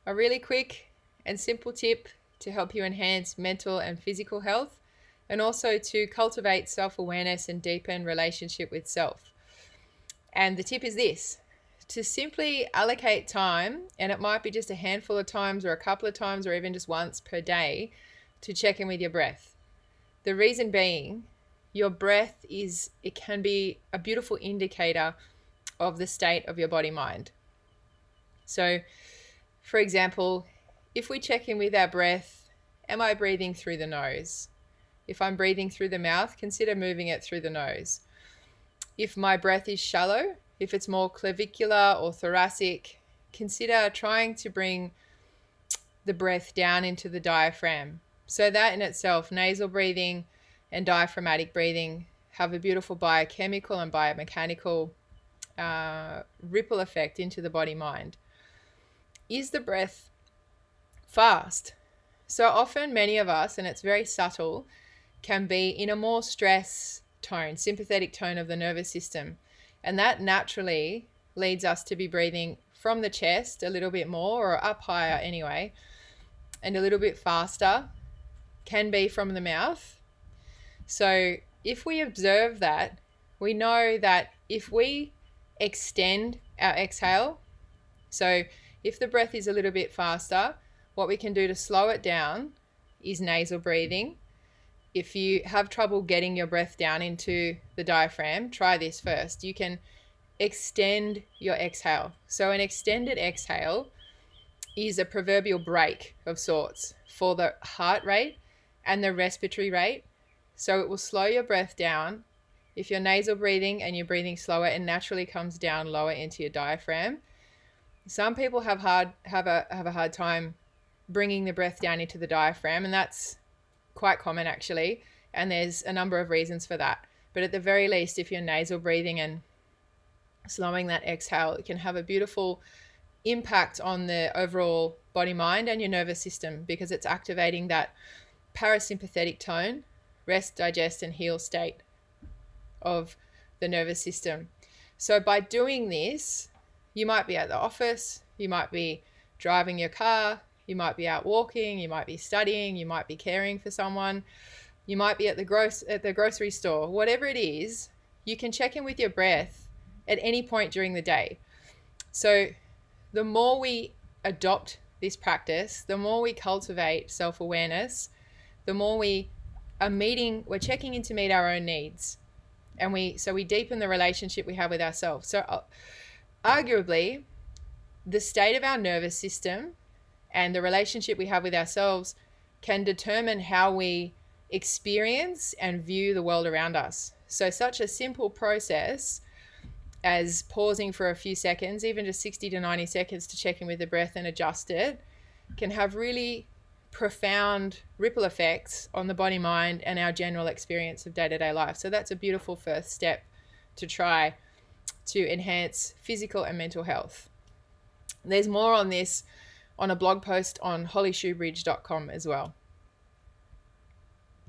a really quick and simple tip to help you enhance mental and physical health, and also to cultivate self-awareness and deepen relationship with self. And the tip is this: to simply allocate time, and it might be just a handful of times or a couple of times or even just once per day, to check in with your breath. The reason being, your breath it can be a beautiful indicator of the state of your body mind. So, for example, if we check in with our breath, am I breathing through the nose? If I'm breathing through the mouth, consider moving it through the nose. If my breath is shallow, if it's more clavicular or thoracic, consider trying to bring the breath down into the diaphragm. So that in itself, nasal breathing and diaphragmatic breathing have a beautiful biochemical and biomechanical ripple effect into the body mind. Is the breath fast? So often many of us, and it's very subtle, can be in a more stress tone, sympathetic tone of the nervous system. And that naturally leads us to be breathing from the chest a little bit more, or up higher anyway, and a little bit faster, can be from the mouth. So if we observe that, we know that if we extend our exhale, so if the breath is a little bit faster, what we can do to slow it down is nasal breathing. If you have trouble getting your breath down into the diaphragm, try this first. You can extend your exhale. So an extended exhale is a proverbial brake of sorts for the heart rate and the respiratory rate. So it will slow your breath down. If you're nasal breathing and you're breathing slower, it naturally comes down lower into your diaphragm. Some people have a hard time bringing the breath down into the diaphragm, and that's quite common actually, and there's a number of reasons for that. But at the very least, if you're nasal breathing and slowing that exhale, it can have a beautiful impact on the overall body mind and your nervous system, because it's activating that parasympathetic tone, rest, digest and heal state of the nervous system. So by doing this, you might be at the office, you might be driving your car, you might be out walking, you might be studying, you might be caring for someone, you might be at the grocery store. Whatever it is, you can check in with your breath at any point during the day. So the more we adopt this practice, the more we cultivate self-awareness, the more we're checking in to meet our own needs. And we deepen the relationship we have with ourselves. So arguably, the state of our nervous system and the relationship we have with ourselves can determine how we experience and view the world around us. So such a simple process as pausing for a few seconds, even just 60 to 90 seconds, to check in with the breath and adjust it, can have really profound ripple effects on the body, mind, and our general experience of day-to-day life. So that's a beautiful first step to try to enhance physical and mental health. There's more on this on a blog post on hollyshoebridge.com as well.